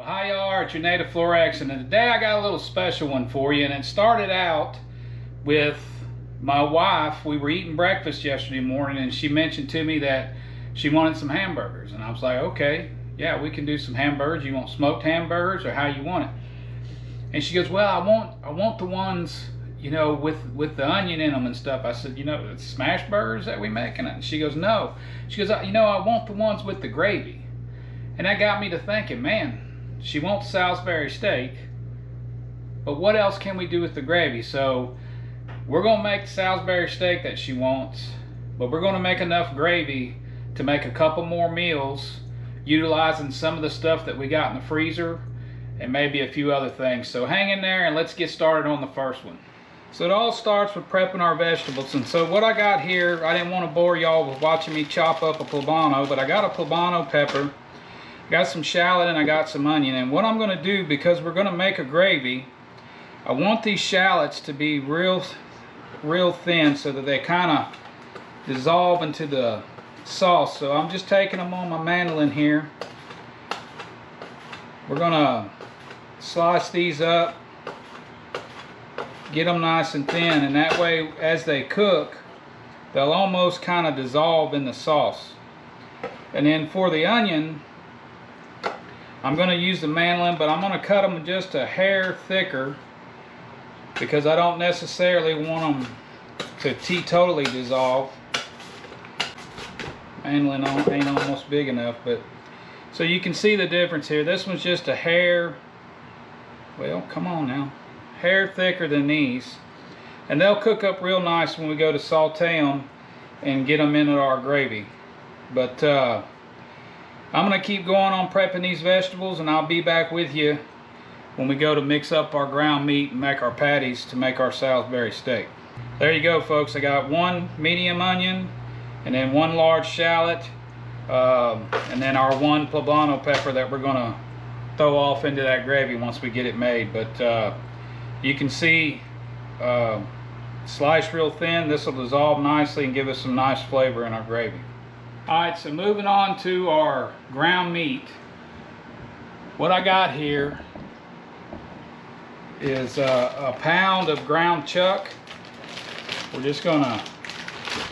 Well, hi y'all are, it's your native Flor-xan, and today I got a little special one for you. And it started out with my wife. We were eating breakfast yesterday morning and she mentioned to me that she wanted some hamburgers, and I was like, okay, yeah, we can do some hamburgers. You want smoked hamburgers or how you want it? And she goes, well, I want the ones, you know, with the onion in them and stuff. I said, you know, it's smash burgers that we make? And she goes, no. She goes, you know, I want the ones with the gravy. And that got me to thinking, man, she wants Salisbury steak, but what else can we do with the gravy? So we're gonna make the Salisbury steak that she wants, but we're gonna make enough gravy to make a couple more meals utilizing some of the stuff that we got in the freezer and maybe a few other things. So hang in there and let's get started on the first one. So it all starts with prepping our vegetables. And so what I got here, I didn't want to bore y'all with watching me chop up a poblano, but I got a poblano pepper, got some shallot, and I got some onion. And what I'm going to do, because we're going to make a gravy, I want these shallots to be real thin so that they kind of dissolve into the sauce. So I'm just taking them on my mandolin here. We're going to slice these up, get them nice and thin, and that way as they cook they'll almost kind of dissolve in the sauce. And then for the onion, I'm going to use the mandolin, but I'm going to cut them just a hair thicker because I don't necessarily want them to teetotally dissolve. Mandolin ain't almost big enough, but so you can see the difference here. This one's just a hair, well, come on now, hair thicker than these, and they'll cook up real nice when we go to saute them and get them into our gravy. But I'm going to keep going on prepping these vegetables, and I'll be back with you when we go to mix up our ground meat and make our patties to make our Salisbury steak. There you go, folks. I got one medium onion and then one large shallot, and then our one poblano pepper that we're going to throw off into that gravy once we get it made. But you can see sliced real thin. This will dissolve nicely and give us some nice flavor in our gravy. Alright, so moving on to our ground meat. What I got here is a pound of ground chuck. We're just going to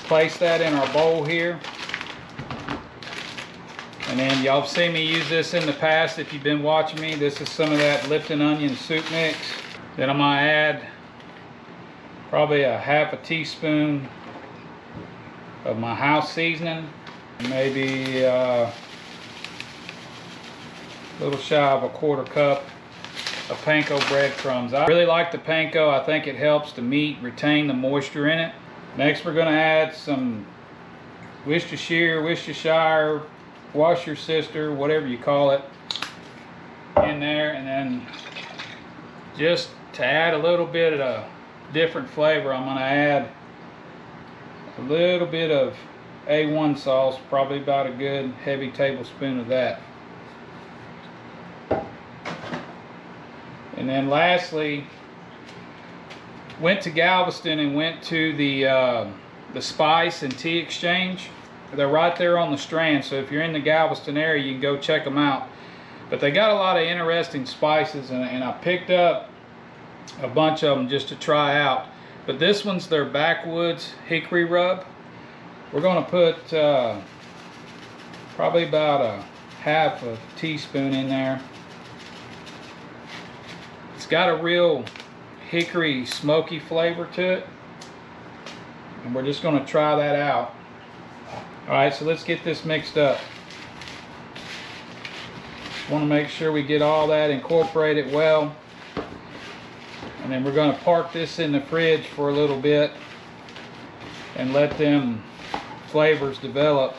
place that in our bowl here. And then y'all have seen me use this in the past if you've been watching me. This is some of that Lipton onion soup mix. Then I'm going to add probably a half a teaspoon of my house seasoning. Maybe a little shy of a quarter cup of panko breadcrumbs. I really like the panko. I think it helps the meat retain the moisture in it. Next we're going to add some Worcestershire, Worcestershire, whatever you call it, in there. And then just to add a little bit of a different flavor, I'm going to add a little bit of A1 sauce, probably about a good heavy tablespoon of that. And then lastly, went to Galveston and went to the Spice and Tea Exchange. They're right there on the Strand, so if you're in the Galveston area you can go check them out. But they got a lot of interesting spices, and I picked up a bunch of them just to try out. But this one's their backwoods hickory rub. We're going to put probably about a half a teaspoon in there. It's got a real hickory smoky flavor to it, and we're just going to try that out. Alright, so let's get this mixed up. Just want to make sure we get all that incorporated well, and then we're going to park this in the fridge for a little bit and let them flavors develop,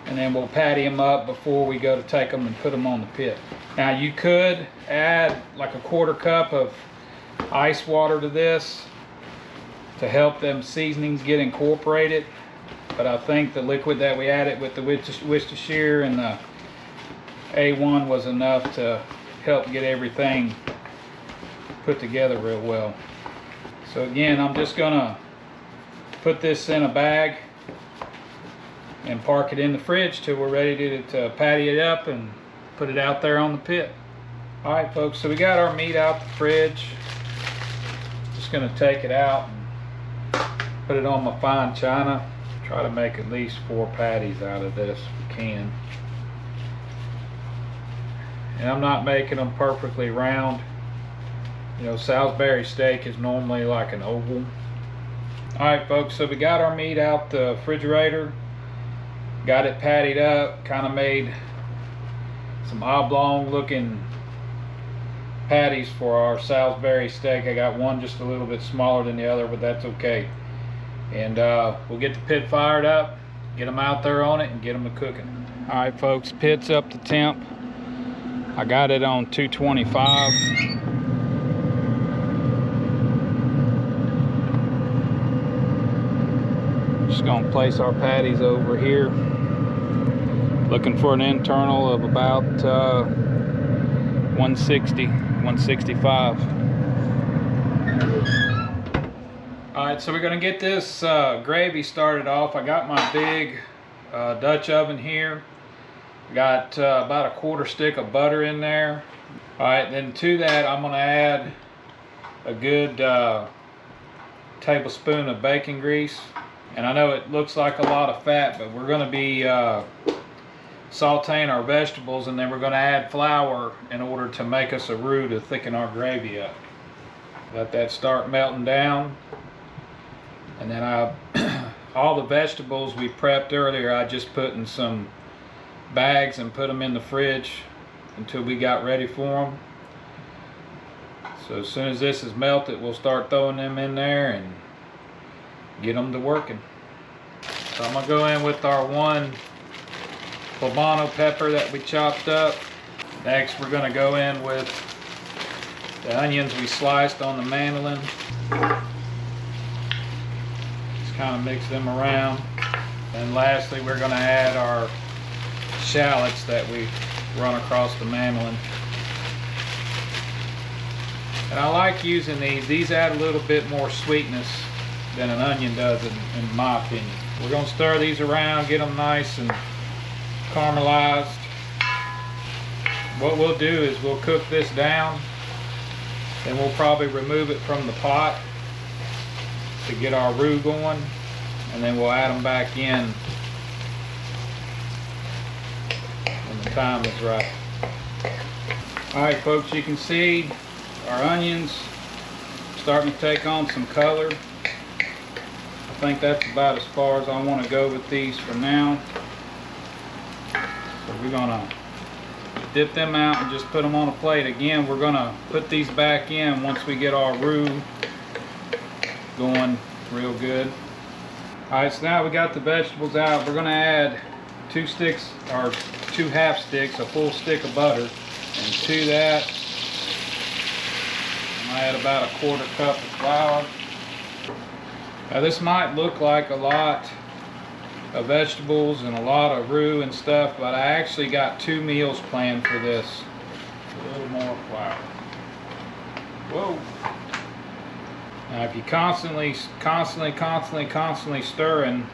and then we'll patty them up before we go to take them and put them on the pit. Now you could add like a quarter cup of ice water to this to help them seasonings get incorporated, but I think the liquid that we added with the Worcestershire and the A1 was enough to help get everything put together real well. So again, I'm just gonna put this in a bag and park it in the fridge till we're ready to patty it up and put it out there on the pit. All right, folks, so we got our meat out the fridge. Just gonna take it out and put it on my fine china. Try to make at least 4 patties out of this if we can. And I'm not making them perfectly round. You know, Salisbury steak is normally like an oval. All right, folks, so we got our meat out the refrigerator. Got it pattied up, kind of made some oblong looking patties for our Salisbury steak. I got one just a little bit smaller than the other, but that's okay. And we'll get the pit fired up, get them out there on it, and get them to cooking. All right, folks, pit's up to temp. I got it on 225. Just gonna place our patties over here. Looking for an internal of about 160, 165. All right, so we're gonna get this gravy started off. I got my big Dutch oven here. Got about a 1/4 stick of butter in there. All right, then to that I'm gonna add a good tablespoon of bacon grease. And I know it looks like a lot of fat, but we're gonna be sauteing our vegetables, and then we're gonna add flour in order to make us a roux to thicken our gravy up. Let that start melting down. And then all the vegetables we prepped earlier, I just put in some bags and put them in the fridge until we got ready for them. So as soon as this is melted, we'll start throwing them in there and get them to working. So I'm gonna go in with our 1 poblano pepper that we chopped up. Next we're gonna go in with the onions we sliced on the mandolin. Just kind of mix them around. And lastly we're gonna add our shallots that we run across the mandolin. And I like using these. These add a little bit more sweetness than an onion does in my opinion. We're gonna stir these around, get them nice and caramelized. What we'll do is we'll cook this down, then we'll probably remove it from the pot to get our roux going, and then we'll add them back in when the time is right. All right, folks, you can see our onions starting to take on some color. I think that's about as far as I want to go with these for now. So we're gonna dip them out and just put them on a plate. Again, we're gonna put these back in once we get our roux going real good. All right, so now we got the vegetables out. We're gonna add 2 sticks or 2 half sticks, a full stick of butter, and to that I'm gonna add about a 1/4 cup of flour. Now this might look like a lot of vegetables and a lot of roux and stuff, but I actually got 2 meals planned for this. A little more flour. Whoa. Now if you constantly stirring,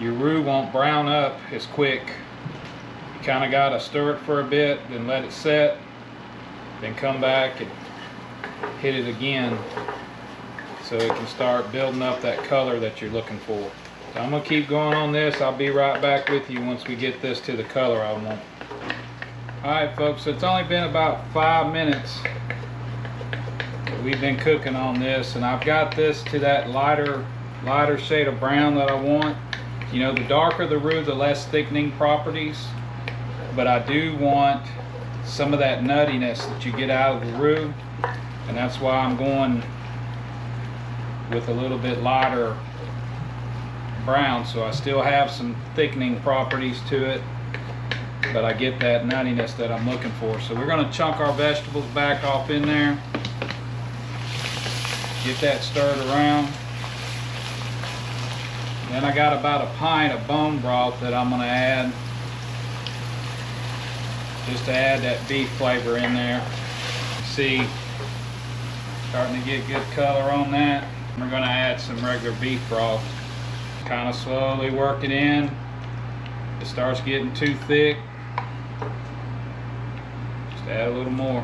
your roux won't brown up as quick. You kind of got to stir it for a bit, then let it set, then come back and hit it again so it can start building up that color that you're looking for. So I'm going to keep going on this. I'll be right back with you once we get this to the color I want. Alright folks, so it's only been about 5 minutes that we've been cooking on this, and I've got this to that lighter shade of brown that I want. You know, the darker the roux, the less thickening properties, but I do want some of that nuttiness that you get out of the roux, and that's why I'm going with a little bit lighter brown, so I still have some thickening properties to it, but I get that nuttiness that I'm looking for. So we're going to chunk our vegetables back off in there, get that stirred around. Then I got about a pint of bone broth that I'm going to add, just to add that beef flavor in there. See, starting to get good color on that. We're going to add some regular beef broth. Kind of slowly work it in. It starts getting too thick, add a little more.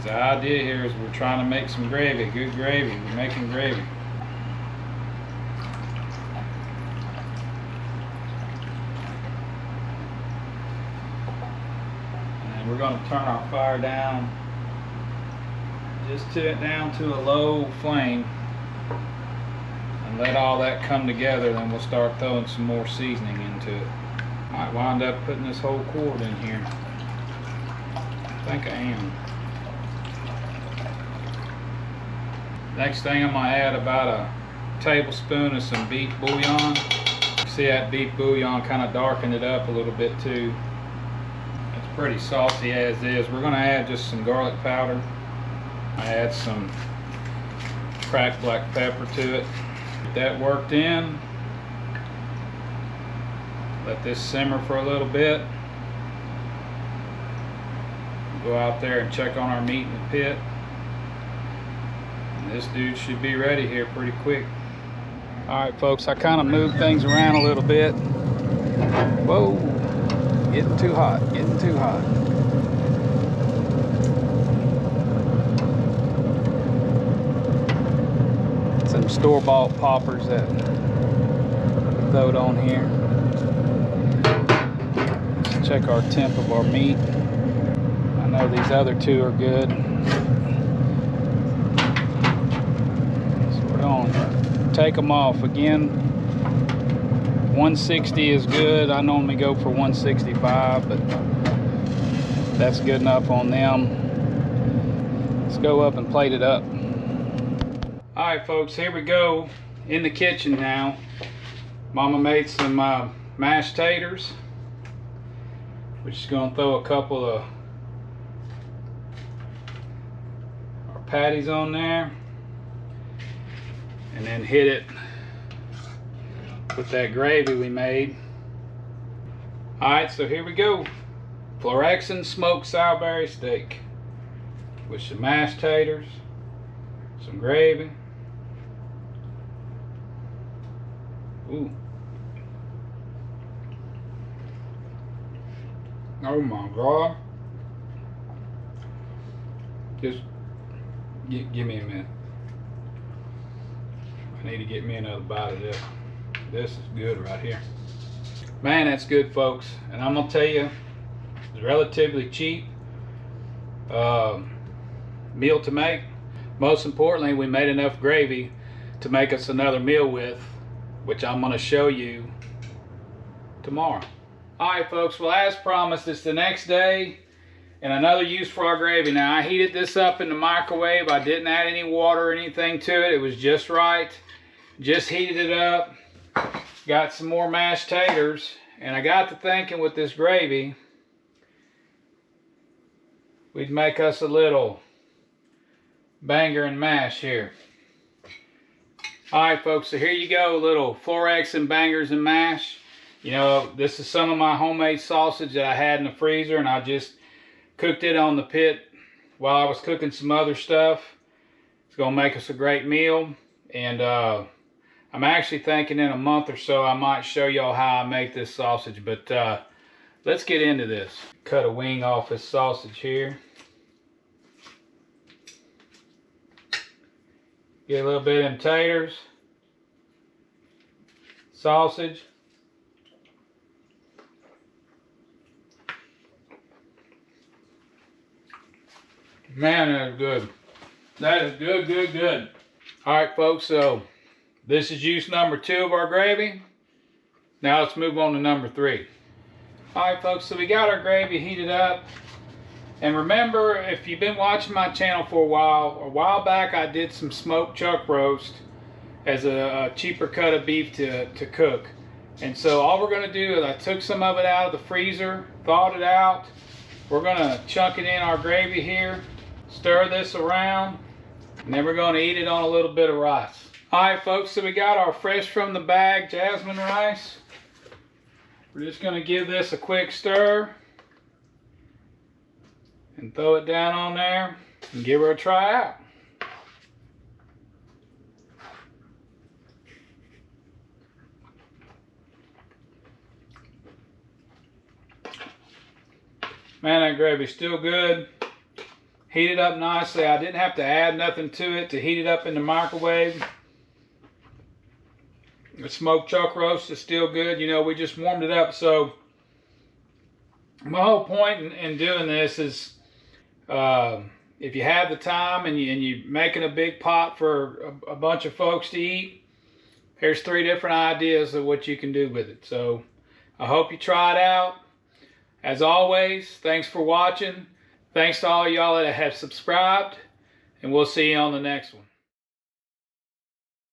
The idea here is we're trying to make some gravy, good gravy. We're making gravy. And we're going to turn our fire down, just down to a low flame, and let all that come together. Then we'll start throwing some more seasoning into it. Might wind up putting this whole quart in here. I think I am. Next thing, I'm going to add about a tablespoon of some beef bouillon. See that beef bouillon kind of darkened it up a little bit too. It's pretty salty as is. We're going to add just some garlic powder. I add some cracked black pepper to it. Get that worked in. Let this simmer for a little bit. Go out there and check on our meat in the pit. And this dude should be ready here pretty quick. Alright folks, I kind of moved things around a little bit. Whoa, getting too hot, getting too hot. Some store-bought poppers that throwed on here. Let's check our temp of our meat. I know these other two are good. So we're going to take them off. Again, 160 is good. I normally go for 165, but that's good enough on them. Let's go up and plate it up. Alright folks, here we go in the kitchen now. Mama made some mashed taters. We're just going to throw a couple of our patties on there and then hit it with that gravy we made. Alright, so here we go. Flor-xan smoked salisbury steak with some mashed taters, some gravy. Ooh. Oh my God. Just give me a minute. I need to get me another bite of this. This is good right here. Man, that's good folks. And I'm gonna tell you, it's relatively cheap meal to make. Most importantly, we made enough gravy to make us another meal with, which I'm going to show you tomorrow. Alright folks, well as promised, it's the next day and another use for our gravy. Now I heated this up in the microwave. I didn't add any water or anything to it. It was just right. Just heated it up. Got some more mashed taters, and I got to thinking with this gravy, we'd make us a little banger and mash here. Alright folks, so here you go, little Flor-xan bangers and mash. You know, this is some of my homemade sausage that I had in the freezer, and I just cooked it on the pit while I was cooking some other stuff. It's going to make us a great meal, and I'm actually thinking in a month or so I might show y'all how I make this sausage, but let's get into this. Cut a wing off this sausage here. Get a little bit of them taters, sausage, man, that is good. That is good, good, good. All right, folks, so this is use number 2 of our gravy. Now let's move on to number 3. All right, folks, so we got our gravy heated up. And remember, if you've been watching my channel for a while back I did some smoked chuck roast as a cheaper cut of beef to cook. And so all we're going to do is I took some of it out of the freezer, thawed it out. We're going to chunk it in our gravy here, stir this around, and then we're going to eat it on a little bit of rice. Alright folks, so we got our fresh from the bag jasmine rice. We're just going to give this a quick stir and throw it down on there and give her a try out. Man, that gravy's still good. Heated up nicely. I didn't have to add nothing to it to heat it up in the microwave. The smoked chuck roast is still good. You know, we just warmed it up. So my whole point in doing this is, if you have the time and you're making a big pot for a bunch of folks to eat, here's 3 different ideas of what you can do with it. So I hope you try it out. As always, thanks for watching. Thanks to all y'all that have subscribed, and we'll see you on the next one.